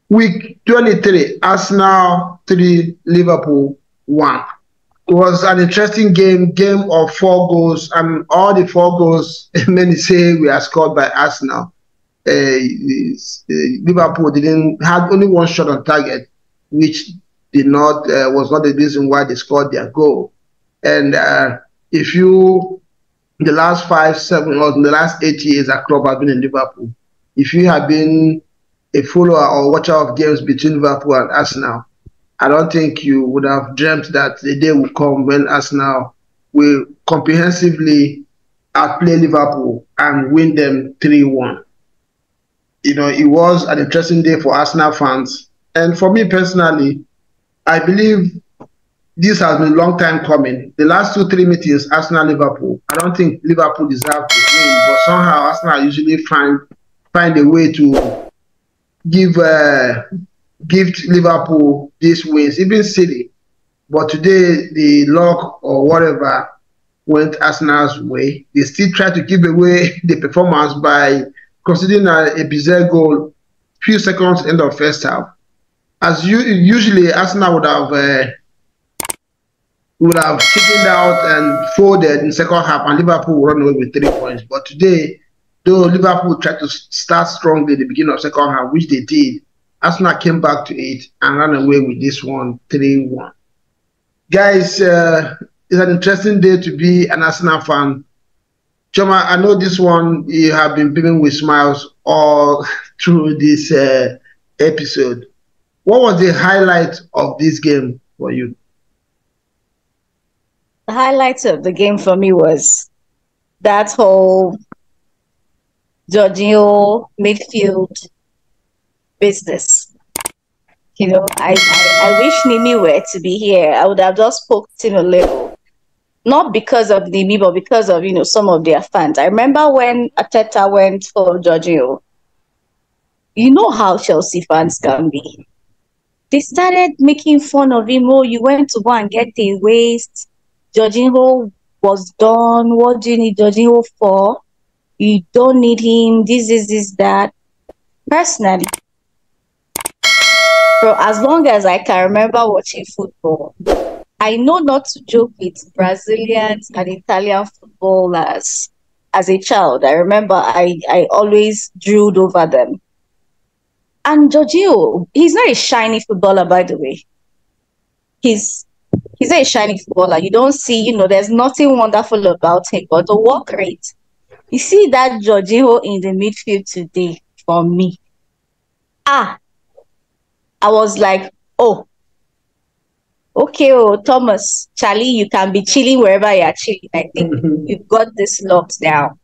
Week 23, Arsenal 3, Liverpool 1. It was an interesting game of 4 goals, and all the 4 goals, many say, were scored by Arsenal. Liverpool didn't had only one shot on target, which did not was not the reason why they scored their goal. And if you the last 5, 7, or the last 8 years that club have been in Liverpool, if you have been a follower or watcher of games between Liverpool and Arsenal, I don't think you would have dreamt that the day will come when Arsenal will comprehensively outplay Liverpool and win them 3-1. It was an interesting day for Arsenal fans. And for me personally, I believe this has been a long time coming. The last 2-3 meetings, Arsenal-Liverpool, I don't think Liverpool deserved to win, but somehow Arsenal usually find a way to give Liverpool these wins, even City. But today, the luck or whatever went Arsenal's way. They still try to give away the performance by considering a bizarre goal few seconds end of first half. As usually, Arsenal would have chickened out and folded in second half, and Liverpool would run away with 3 points. But today, though Liverpool tried to start strongly at the beginning of second half, which they did, Arsenal came back to it and ran away with this one, 3-1. Guys, it's an interesting day to be an Arsenal fan. Choma, I know this one you have been beaming with smiles all through this episode. What was the highlight of this game for you? The highlight of the game for me was that whole Jorginho midfield business. I wish Nimi were to be here. I would have just poked him a little. Not because of Nimi, but because of, some of their fans. I remember when Arteta went for Jorginho. You know how Chelsea fans can be. They started making fun of him. Oh, you went to go and get a waste. Jorginho was done. What do you need Jorginho for? You don't need him. This, that. Personally, for as long as I can remember watching football, I know not to joke with Brazilians and Italian footballers. As a child, I remember I always drilled over them. And Jorginho, he's not a shiny footballer, by the way. He's not a shiny footballer. You don't see, there's nothing wonderful about him, but the work rate. You see that Jorginho in the midfield today, for me. I was like, oh, okay, Thomas, Charlie, you can be chilling wherever you're chilling. I think you've got this locked down.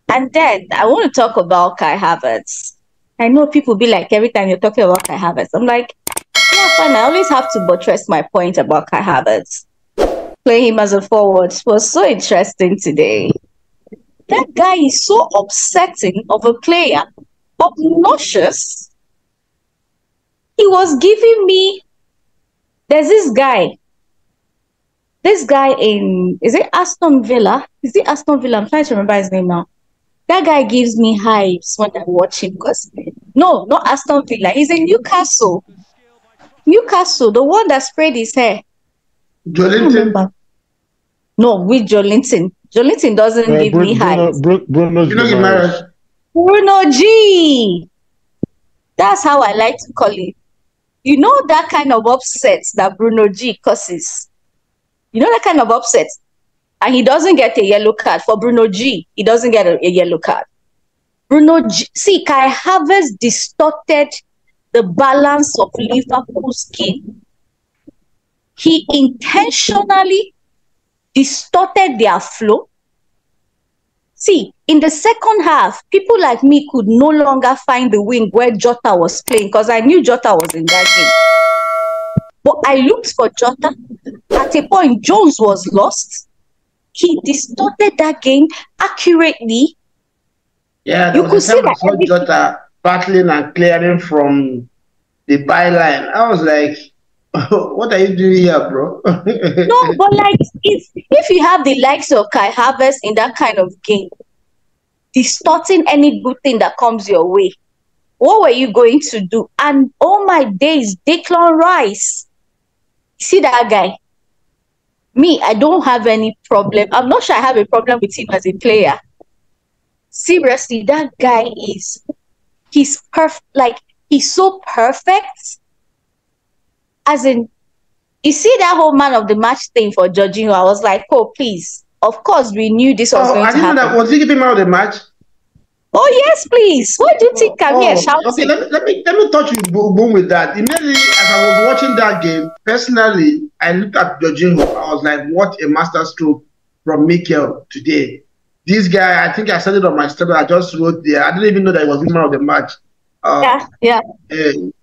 And then I want to talk about Kai Havertz. I know people be like, every time you're talking about Kai Havertz, I'm like, yeah, fine. I always have to buttress my point about Kai Havertz. Playing him as a forward was so interesting today. That guy is so upsetting of a player, obnoxious. He was giving me, there's this guy in, is it Aston Villa? Is it Aston Villa? I'm trying to remember his name now. That guy gives me hypes when I watch him because, no, not Aston Villa. He's in Newcastle. Newcastle, the one that sprayed his hair. Jolinton? No, with Jolinton. Jolinton doesn't give me hypes. Bruno G. That's how I like to call it. You know that kind of upset that Bruno G causes. You know that kind of upset. And he doesn't get a yellow card. For Bruno G, he doesn't get a yellow card. Bruno G, see, Kai Havertz distorted the balance of Liverpool's game. He intentionally distorted their flow. See, in the second half, people like me could no longer find the wing where Jota was playing because I knew Jota was in that game. But I looked for Jota. At a point, Jones was lost. He distorted that game accurately. Yeah, you could see that Jota battling and clearing from the byline. I was like, what are you doing here, bro? No, but like if you have the likes of Kai Havertz in that kind of game, distorting any good thing that comes your way, what were you going to do? And oh my days, Declan Rice. See that guy? Me, I don't have any problem. I'm not sure I have a problem with him as a player. Seriously, that guy he's perfect. Like, he's so perfect. As in, you see that whole man of the match thing for Jorginho, I was like, oh, please. Of course, we knew this was going to happen. That. Was he giving man of the match? Oh, yes, please. What do you think I'm here shouting? Okay, let me touch you boom with that. Immediately, as I was watching that game, personally, I looked at Jorginho. I was like, what a masterstroke from Mikel today. This guy, I think I said it on my status. I just wrote there. I didn't even know that he was the man of the match. Yeah.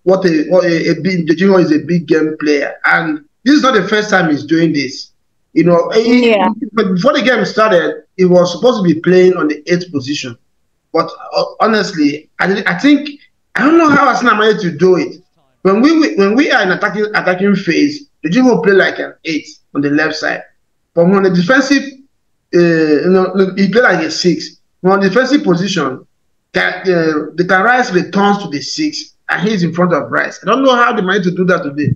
Jorginho is a big game player, and this is not the first time he's doing this. You know, but before the game started, he was supposed to be playing on the 8th position. But honestly, I think I don't know how Arsenal managed to do it. When we are in attacking phase, Jorginho will play like an 8 on the left side. But on the defensive, he play like a 6. On the defensive position, the Rice returns to the 6, and he's in front of Rice. I don't know how they managed to do that today.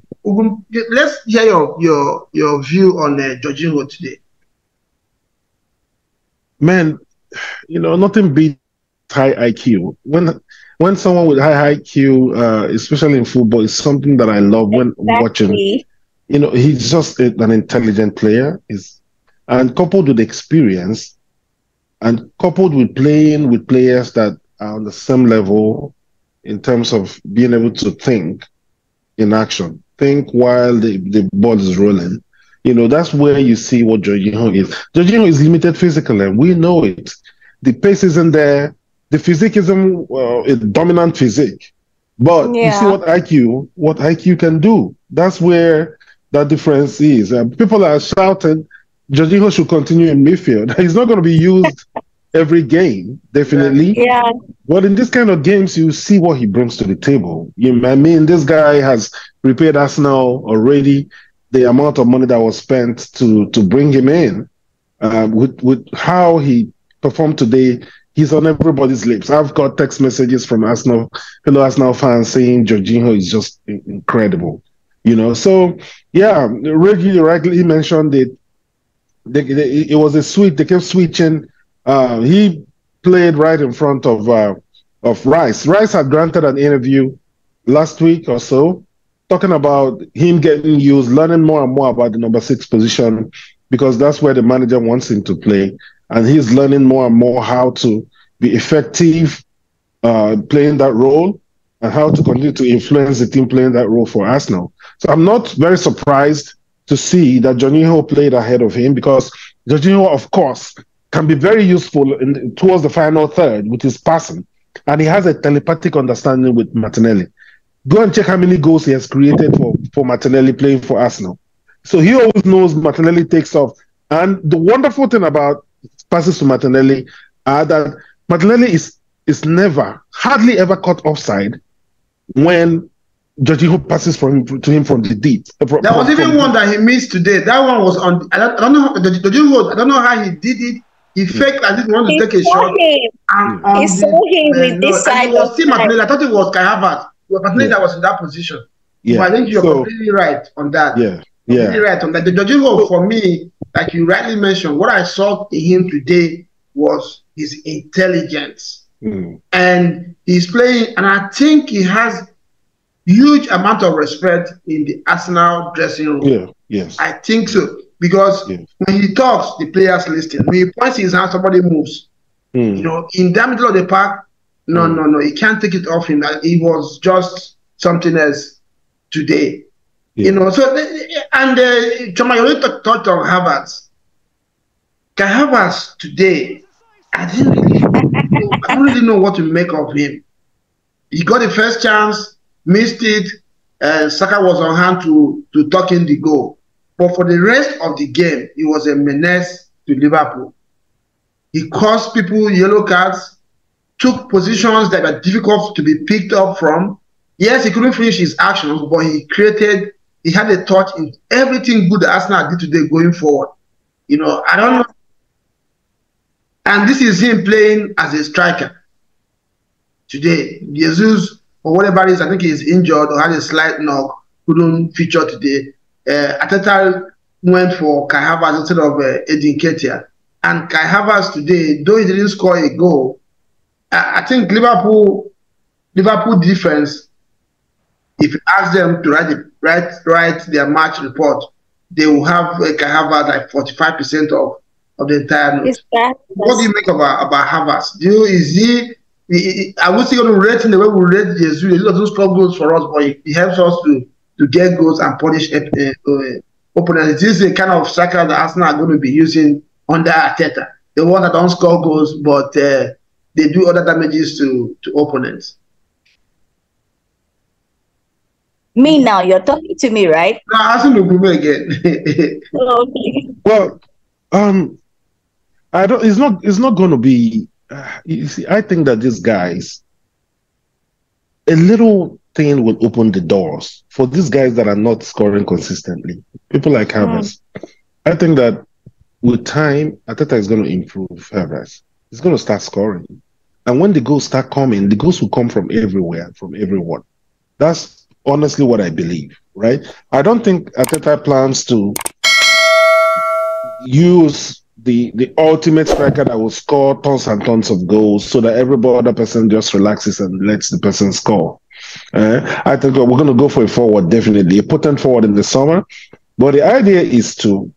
Let's hear your view on Jorginho today. Man, nothing beats high IQ. When someone with high IQ, especially in football, is something that I love when watching. He's just an intelligent player. And coupled with experience, and coupled with playing with players that are on the same level in terms of being able to think in action, think while the ball is rolling. That's where you see what Jorginho is. Jorginho is limited physically, and we know it. The pace isn't there. The physique isn't a dominant physique. But you see what IQ can do. That's where that difference is. People are shouting, Jorginho should continue in midfield. He's not going to be used every game, definitely. Yeah. But in this kind of games, you see what he brings to the table. This guy has prepared Arsenal already. The amount of money that was spent to bring him in, with how he performed today, he's on everybody's lips. I've got text messages from fellow Arsenal fans saying Jorginho is just incredible. So yeah, Reggie rightly mentioned it. It was a switch. They kept switching. He played right in front of Rice. Rice had granted an interview last week or so, talking about him getting used, learning more and more about the number 6 position, because that's where the manager wants him to play. And he's learning more and more how to be effective playing that role, and how to continue to influence the team playing that role for Arsenal. So I'm not very surprised to see that Jorginho played ahead of him, because Jorginho, of course, can be very useful towards the final third with his passing. And he has a telepathic understanding with Martinelli. Go and check how many goals he has created for Martinelli playing for Arsenal. So he always knows Martinelli takes off. And the wonderful thing about passes to Martinelli are that Martinelli is hardly ever caught offside when Jorginho passes to him from the deep. There was even one that he missed today. That one was on. I don't know. I don't know how he did it. He faked as if he wanted to take a shot. He saw him with this side. It was still Martinelli. I thought it was Kai Havertz. It was Martinelli that was in that position. Yeah. But I think you're completely right on that. Yeah. Completely right on that. The Jorginho, for me, like you rightly mentioned, what I saw in him today was his intelligence. And he's playing, and I think he has huge amount of respect in the Arsenal dressing room. Yeah, yes. I think so. Because when he talks, the players listen. When he points his hand, somebody moves. In that middle of the park, no. He can't take it off him. It was just something else today. So, and Choma, you already touched on Havertz. Havertz today, I don't really know what to make of him. He got the first chance, missed it, and Saka was on hand to tuck in the goal. But for the rest of the game, he was a menace to Liverpool. He caused people yellow cards, took positions that were difficult to be picked up from. Yes, he couldn't finish his actions, but he had a touch in everything good that Arsenal did today going forward. I don't know. And this is him playing as a striker. Today, Jesus for whatever reason, I think he's injured or had a slight knock, couldn't feature today. Arteta went for Kai Havertz instead of Edin Ketia. And Kai Havertz today, though he didn't score a goal, I think Liverpool defense, if you ask them to write their match report, they will have Kai Havertz like 45% of the entire note. What do you make about Havertz? I would say going to rate him the way we rate Jesus. He doesn't score goals for us, but he helps us to get goals and punish opponents. This is the kind of striker that Arsenal are going to be using under Arteta. The one that don't score goals, but they do other damages to opponents. Me now, you're talking to me, right? No, I'm asking Ugume again. Okay. Well, I don't. It's not going to be. You see, I think that these guys, a little thing will open the doors for these guys that are not scoring consistently. People like Havertz. I think that with time, Arteta is going to improve Havertz. He's going to start scoring, and when the goals start coming, the goals will come from everywhere, from everyone. That's honestly what I believe, right? I don't think Arteta plans to use the ultimate striker that will score tons and tons of goals so that every other person just relaxes and lets the person score. I think we're going to go for a forward, definitely. A potent forward in the summer. But the idea is to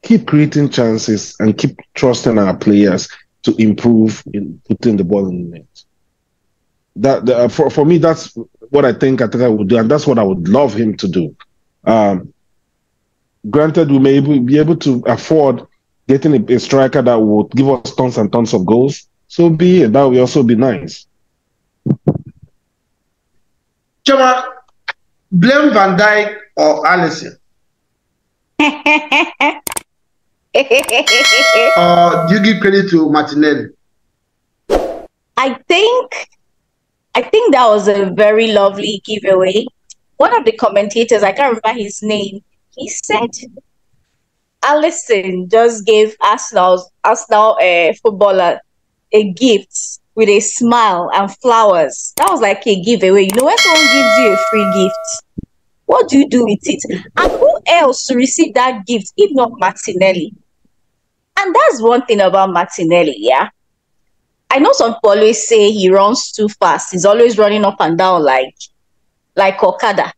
keep creating chances and keep trusting our players to improve in putting the ball in the net. For me, that's what I think Arteta would do, and that's what I would love him to do. Granted, we may be able to afford getting a striker that would give us tons and tons of goals. So be it. That would also be nice. Chama, blame Van Dijk or Alisson? Or do you give credit to Martinelli? I think that was a very lovely giveaway. One of the commentators, I can't remember his name, he said Alisson just gave Arsenal footballer a gift with a smile and flowers. That was like a giveaway. You know, when someone gives you a free gift, what do you do with it? And who else to receive that gift if not Martinelli? And that's one thing about Martinelli, yeah. I know some people always say he runs too fast. He's always running up and down like Okada.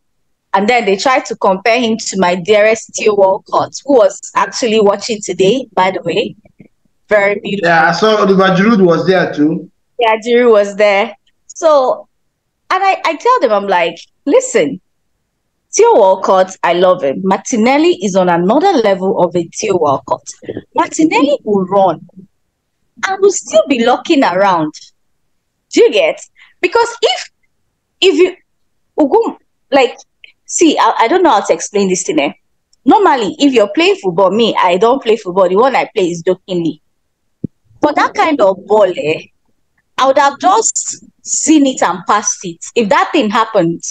And then they try to compare him to my dearest Theo Walcott, who was actually watching today, by the way. Very beautiful. Yeah, I saw Oliver Giroud was there too. Yeah, Giroud was there. So, and I tell them, I'm like, listen, Theo Walcott, I love him. Martinelli is on another level of a Theo Walcott. Martinelli will run and will still be looking around. Do you get? Because if you like, see, I don't know how to explain this thing. Normally, if you're playing football, me, I don't play football. The one I play is jokingly. For that kind of ball, I would have just seen it and passed it. If that thing happened,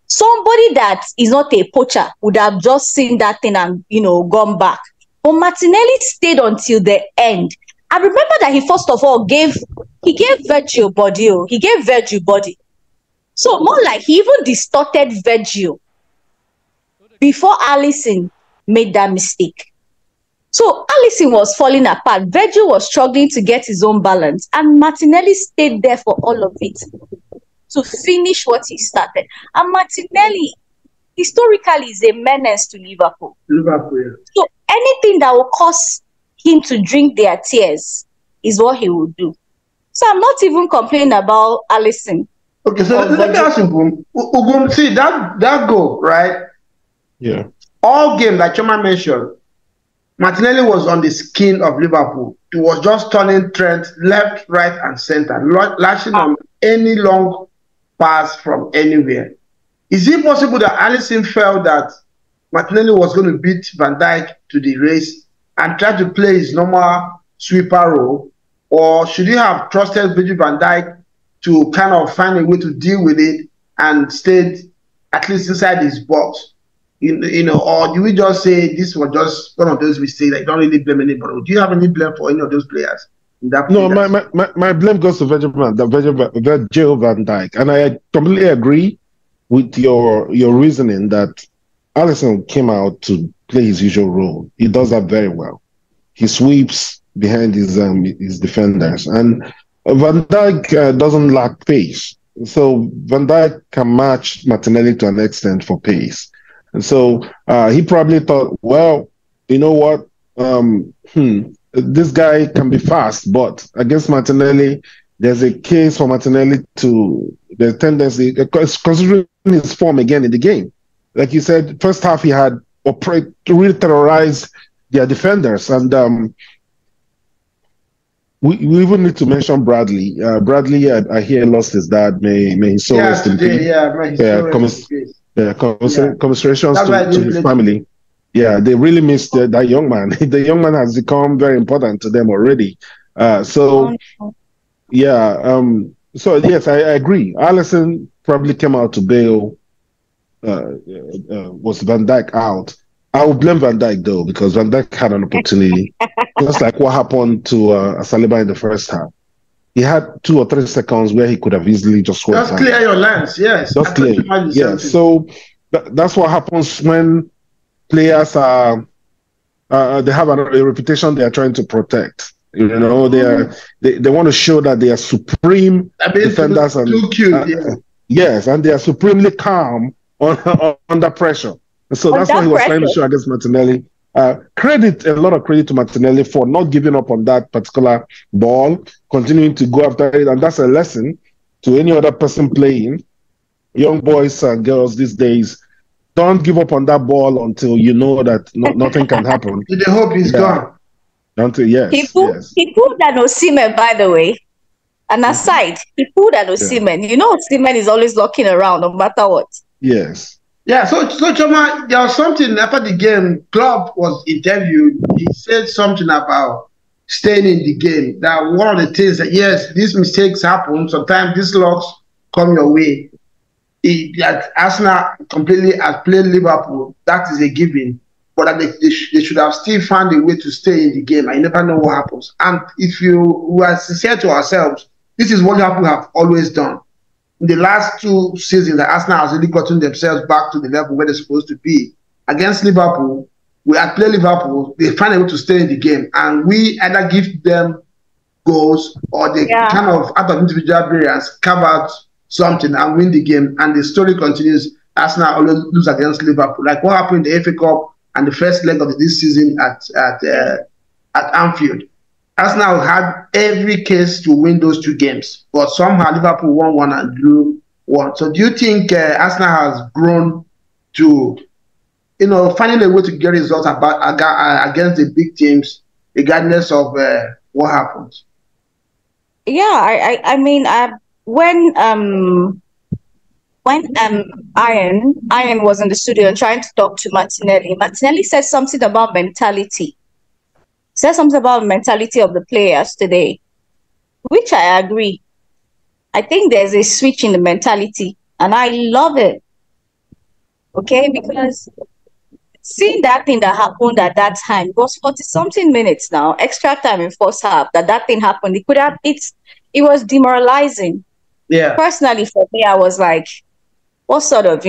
somebody that is not a poacher would have just seen that thing and, gone back. But Martinelli stayed until the end. I remember that he first of all gave Virgil body. He gave Virgil body. So more like he even distorted Virgil before Alisson made that mistake. So Alisson was falling apart. Virgil was struggling to get his own balance. And Martinelli stayed there for all of it to finish what he started. And Martinelli, historically, is a menace to Liverpool. Liverpool. So anything that will cause him to drink their tears is what he will do. So I'm not even complaining about Alisson. Okay, so let me ask you, Ugum, see that goal, right? Yeah. All game, like Choma mentioned, Martinelli was on the skin of Liverpool. He was just turning Trent left, right, and center, lashing on any long pass from anywhere. Is it possible that Alisson felt that Martinelli was going to beat Van Dijk to the race and try to play his normal sweeper role? Or should he have trusted Virgil van Dijk to kind of find a way to deal with it and stayed at least inside his box? Or do we just say this was just one of those mistakes? I don't really blame anybody. Do you have any blame for any of those players? in that No, place. my blame goes to Virgil van Dijk, and I completely agree with your reasoning that Alisson came out to play his usual role. He does that very well. He sweeps behind his defenders, and Van Dijk doesn't lack pace. So Van Dijk can match Martinelli to an extent for pace, and so he probably thought, well, you know what, this guy can be fast, but against Martinelli, there's a case for Martinelli to the tendency, considering his form again in the game. Like you said, first half he had really terrorized their defenders, and we even need to mention Bradley. Bradley, I hear lost his dad. May his soul rest in peace. Commiserations to his family. Yeah, they really missed that young man. The young man has become very important to them already. So yes, I agree. Alisson probably came out to bail. Was Van Dijk out? I will blame Van Dijk though, because Van Dijk had an opportunity, just like what happened to Saliba in the first half. He had 2 or 3 seconds where he could have easily just clear your lines. Yes, just clear. Yes, so that's what happens when players are they have a reputation they are trying to protect. You know, they want to show that they are supreme defenders yes, and they are supremely calm under pressure. So that's what he was trying to show against Martinelli. A lot of credit to Martinelli for not giving up on that particular ball, continuing to go after it, and that's a lesson to any other person playing. Young boys and girls these days, don't give up on that ball until you know that nothing can happen. The hope is gone. Until He pulled an Osimhen, by the way. And aside, he pulled an Osimhen. You know, Osimhen is always looking around no matter what. Yes. Yeah, so Choma, there was something after the game. Klopp was interviewed. He said something about staying in the game. That one of the things that, yes, these mistakes happen. Sometimes these locks come your way. That Arsenal completely outplayed Liverpool. That is a given. But that they should have still found a way to stay in the game. I never know what happens. And if we are sincere to ourselves, this is what Liverpool have always done. In the last 2 seasons, the Arsenal has really gotten themselves back to the level where they're supposed to be. Against Liverpool, we outplay Liverpool, they find a way to stay in the game. And we either give them goals or they kind of, out of individual variance, carve out something and win the game. And the story continues. Arsenal always lose against Liverpool. Like what happened in the FA Cup and the first leg of this season at Anfield. Arsenal had every case to win those 2 games, but somehow Liverpool won 1 and drew 1. So do you think Arsenal has grown to, finding a way to get results against the big teams, regardless of what happens? Yeah, I mean, when Iron was in the studio trying to talk to Martinelli said something about mentality. Said something about mentality of the players today, which I agree. I think there's a switch in the mentality, and I love it. Okay, because seeing that thing that happened at that time, it was 40-something minutes now, extra time in first half, that thing happened. It was demoralizing. Yeah. Personally, for me, I was like, what sort of,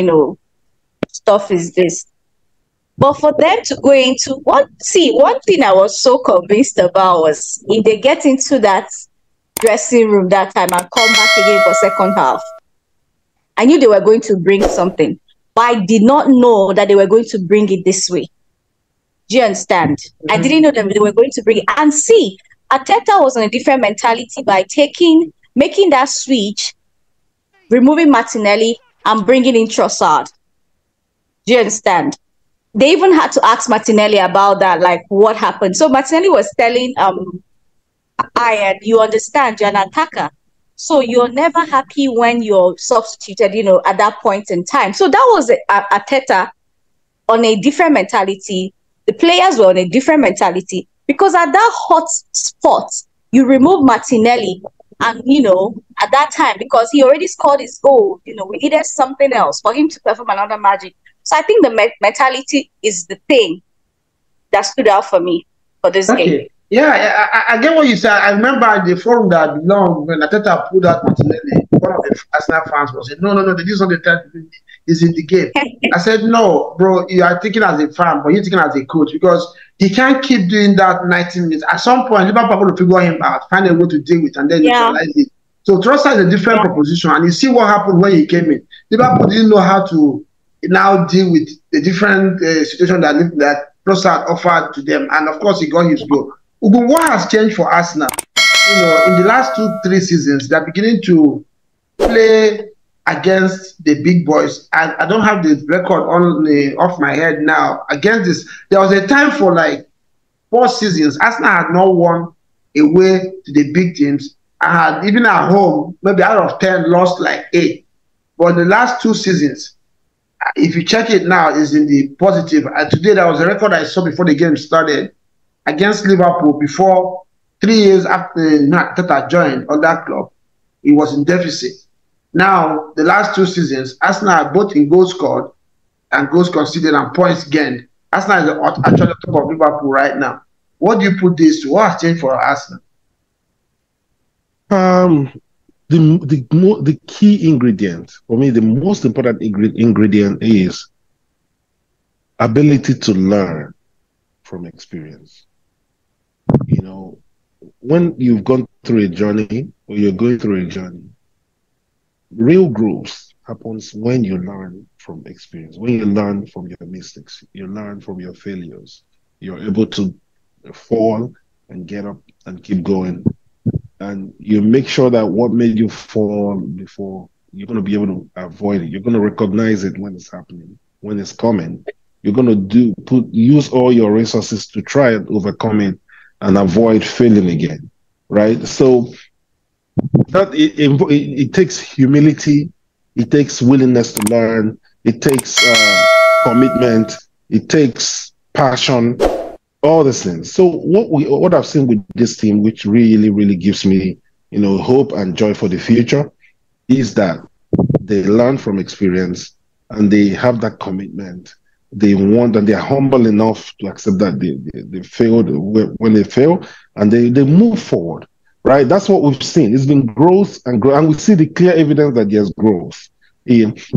stuff is this? But for them to go into one thing I was so convinced about was if they get into that dressing room that time and come back again for second half, I knew they were going to bring something, but I did not know that they were going to bring it this way. Do you understand? I didn't know that they were going to bring it. And see, Arteta was on a different mentality by making that switch, removing Martinelli and bringing in Trossard. Do you understand? They even had to ask Martinelli about that, like what happened. So Martinelli was telling Ian, you understand, you're an attacker. So you're never happy when you're substituted, at that point in time. So that was Arteta on a different mentality. The players were on a different mentality because at that hot spot, you remove Martinelli and, at that time, because he already scored his goal, we needed something else for him to perform another magic. So I think the mentality is the thing that stood out for me for this game. Yeah, I get what you said. I remember the forum that long when Arteta pulled out Martinelli, one of the Arsenal fans was saying, no, no, no, this is not the time. It's in the game. I said, no, bro, you are thinking as a fan, but you're thinking as a coach because he can't keep doing that 90 minutes. At some point, Liverpool will figure him out, find a way to deal with, and then Yeah. neutralize it. So Trossard is a different proposition, and you see what happened when he came in. Liverpool didn't know how to now deal with the different situation that Trossard offered to them, and of course, he got his goal. Ugo, what has changed for Arsenal? In the last 2, 3 seasons, they're beginning to play against the big boys. I don't have the record off my head now. Against this, there was a time for like 4 seasons, Arsenal had not won away to the big teams. I had even at home, maybe out of 10, lost like 8. But the last 2 seasons, if you check it now, is in the positive. And today, there was a record I saw before the game started against Liverpool before 3 years after Arteta joined on that club. He was in deficit. Now, the last 2 seasons, Arsenal are both in goals scored and goals conceded and points gained. Arsenal is actually on top of Liverpool right now. What do you put this to? What has changed for Arsenal? The key ingredient for me, the most important ingredient is ability to learn from experience. You know, when you've gone through a journey or you're going through a journey, real growth happens when you learn from experience, when you learn from your mistakes, you learn from your failures. You're able to fall and get up and keep going. And you make sure that what made you fall before, you're going to be able to avoid it. You're going to recognize it when it's happening, when it's coming. You're going to use all your resources to try and overcome it and avoid failing again, right? So that it takes humility, it takes willingness to learn, it takes commitment, it takes passion, all these things. So what I've seen with this team, which really, really gives me, hope and joy for the future, is that they learn from experience and they have that commitment. They want, and they're humble enough to accept that they failed when they fail, and they move forward, right? That's what we've seen. It's been growth and growth, and we see the clear evidence that there's growth.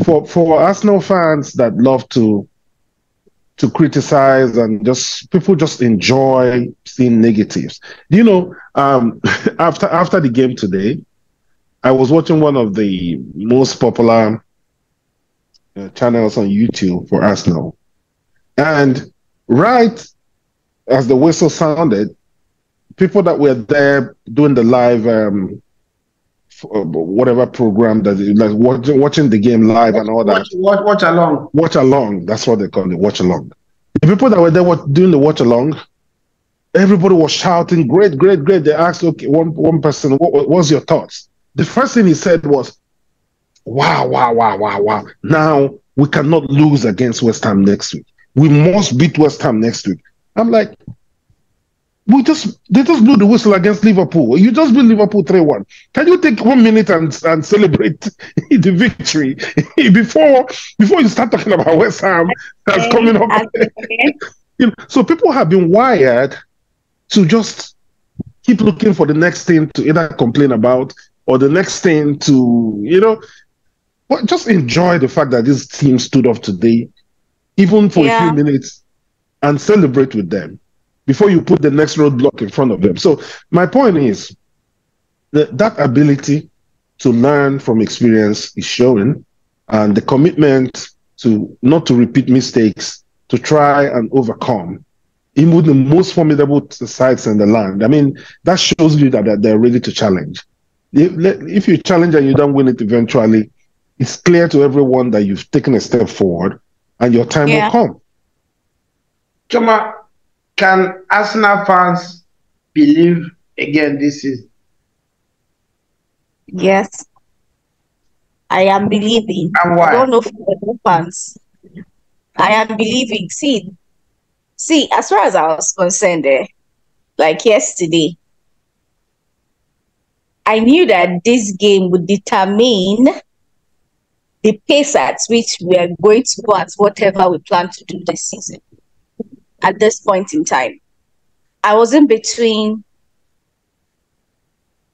For Arsenal fans that love to criticize and people just enjoy seeing negatives. After the game today, I was watching one of the most popular channels on YouTube for Arsenal. And right as the whistle sounded, people that were there doing the live, whatever program that like watching the game live and all that. Watch along. Watch along. That's what they call it. Watch along. The people that were there doing the watch along, everybody was shouting, "Great, great, great!" They asked, "Okay, one person, what was your thoughts?" The first thing he said was, "Wow, wow, wow, wow, wow! Now we cannot lose against West Ham next week. We must beat West Ham next week." I'm like, they just blew the whistle against Liverpool. You just beat Liverpool 3-1. Can you take 1 minute and celebrate the victory before you start talking about West Ham that's coming up? So people have been wired to just keep looking for the next thing to either complain about or the next thing to, but just enjoy the fact that this team stood up today, even for a few minutes, and celebrate with them before you put the next roadblock in front of them. So my point is that ability to learn from experience is showing, and the commitment to not to repeat mistakes, to try and overcome, even the most formidable sides in the land. I mean, that shows you that they're ready to challenge. If you challenge and you don't win it eventually, it's clear to everyone that you've taken a step forward and your time will come. Choma, can Arsenal fans believe again this season? Yes, I am believing. And why? I don't know for the fans. I am believing. See, as far as I was concerned, like yesterday, I knew that this game would determine the pace at which we are going to go at whatever we plan to do this season at this point in time. I was in between.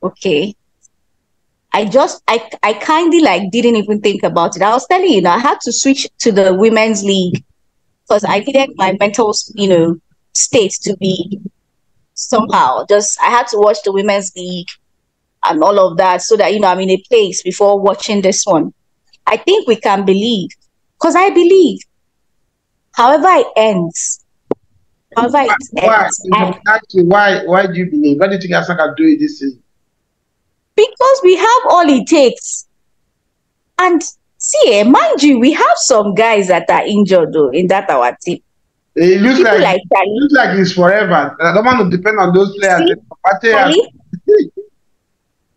Okay. I kindly like didn't even think about it. I was telling you, I had to switch to the women's league because I needed my mental, state to be somehow. Just I had to watch the women's league and all of that so that I'm in a place before watching this one. I think we can believe because I believe. However it ends. Why? Why do you believe? Why do you think Arsenal can do it this season? Because we have all it takes. And see, mind you, we have some guys that are injured though in that our team. It looks like it's forever. I don't want to depend on those players.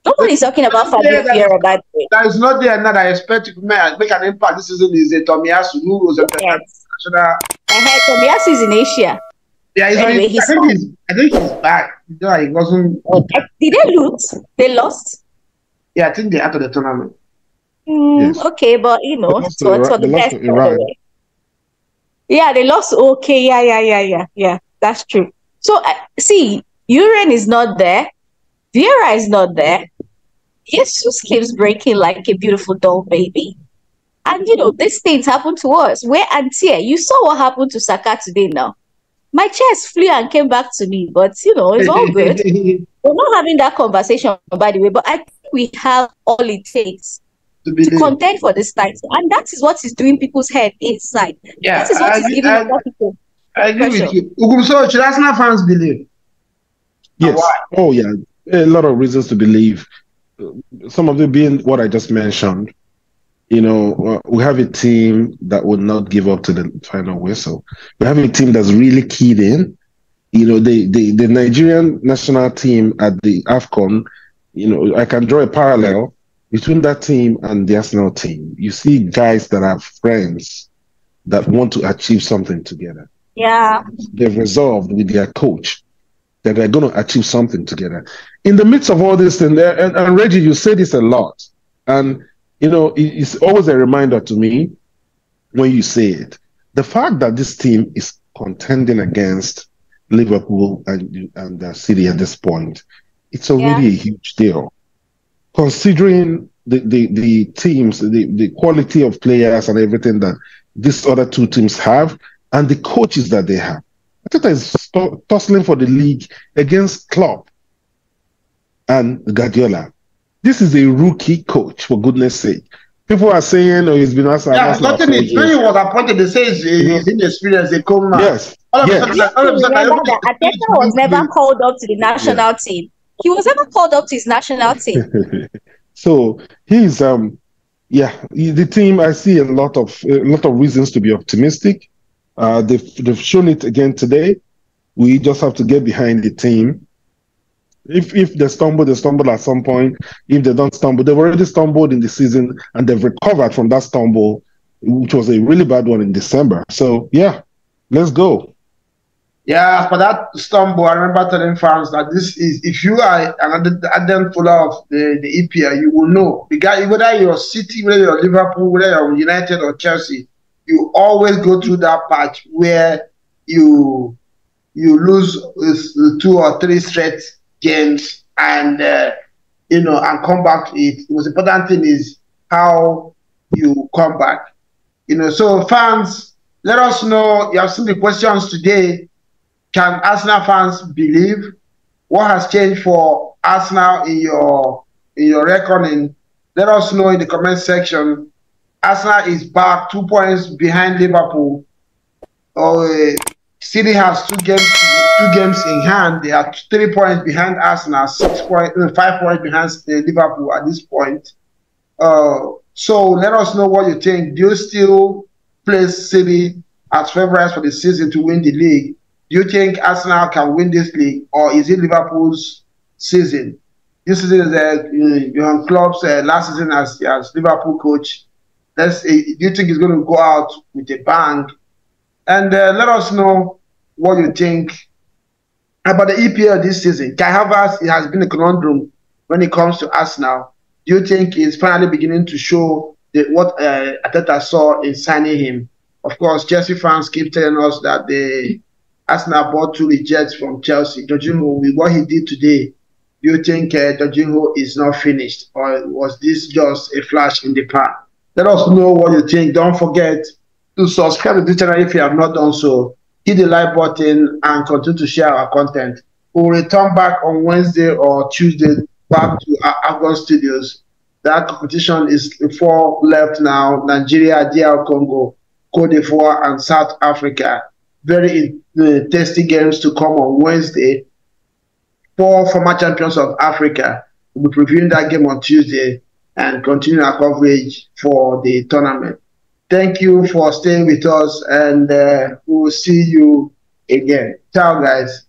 Nobody's talking about Fabio Vieira that way. That is not there now that I expect to make an impact this season is Tomiyasu, who was a national. Tomiyasu is in Asia. Yeah, anyway, I think he's back. He wasn't. Did they lose? They lost? Yeah, I think they're out of the tournament. Yes. Okay, but it's for the best. Yeah, they lost. Okay, yeah. That's true. So see, Uren is not there. Vieira is not there. Jesus keeps breaking like a beautiful doll baby. And these things happen to us. Where Antia, you saw what happened to Saka today now. My chest flew and came back to me, but it's all good. We're not having that conversation, by the way, but I think we have all it takes to contend for this title. And that is what is doing people's head inside. Yeah, that is what is giving people. I agree with you. So should Arsenal fans believe? Yes. Oh, yeah. A lot of reasons to believe. Some of them being what I just mentioned. We have a team that would not give up to the final whistle. We have a team that's really keyed in. The Nigerian national team at the AFCON, I can draw a parallel between that team and the Arsenal team. You see guys that are friends that want to achieve something together. Yeah. They've resolved with their coach that they're going to achieve something together. In the midst of all this, and Reggie, you say this a lot, and it's always a reminder to me when you say it. The fact that this team is contending against Liverpool and City at this point, it's already a huge deal. Considering the teams, the quality of players and everything that these other two teams have, and the coaches that they have. Arteta is tussling for the league against Klopp and Guardiola. This is a rookie coach, for goodness sake. People are saying, he's been asked. Yeah, when he was appointed, they say he's inexperienced, a cold man. Yes. Remember that Arteta was never called up to the national team. He was never called up to his national team. So he's the team. I see a lot of reasons to be optimistic. They've shown it again today. We just have to get behind the team. If they stumble, they stumble at some point. If they don't stumble, they've already stumbled in the season and they've recovered from that stumble, which was a really bad one in December. So yeah, let's go. Yeah, for that stumble, I remember telling fans that this is, if you are an ardent follower of the EPL, you will know. Whether you're City, whether you're Liverpool, whether you're United or Chelsea, you always go through that patch where you lose 2 or 3 straight games and and come back to it. The most important thing is how you come back. So fans, let us know. You have seen the questions today. Can Arsenal fans believe? What has changed for Arsenal in your reckoning? Let us know in the comment section. Arsenal is back 2 points behind Liverpool. City has 2 games in hand. They are 3 points behind Arsenal, 5 points behind Liverpool at this point. So let us know what you think. Do you still place City as favorites for the season to win the league? Do you think Arsenal can win this league, or is it Liverpool's season? This season is Jurgen Klopp's last season as Liverpool coach. Do you think he's going to go out with a bang? And let us know what you think about the EPL this season. Kai Havertz, it has been a conundrum when it comes to Arsenal. Do you think he's finally beginning to show what Arteta saw in signing him? Of course, Chelsea fans keep telling us that Arsenal bought two rejects from Chelsea. Jorginho, with what he did today, do you think Jorginho is not finished, or was this just a flash in the pan? Let us know what you think. Don't forget to subscribe to this channel if you have not done so. Hit the like button and continue to share our content. We'll return back on Wednesday or Tuesday back to our Argon Studios. That competition is 4 left now: Nigeria, DR Congo, Cote d'Ivoire, and South Africa. Very tasty games to come on Wednesday. 4 former champions of Africa. We'll be previewing that game on Tuesday and continue our coverage for the tournament. Thank you for staying with us, and we will see you again. Ciao, guys.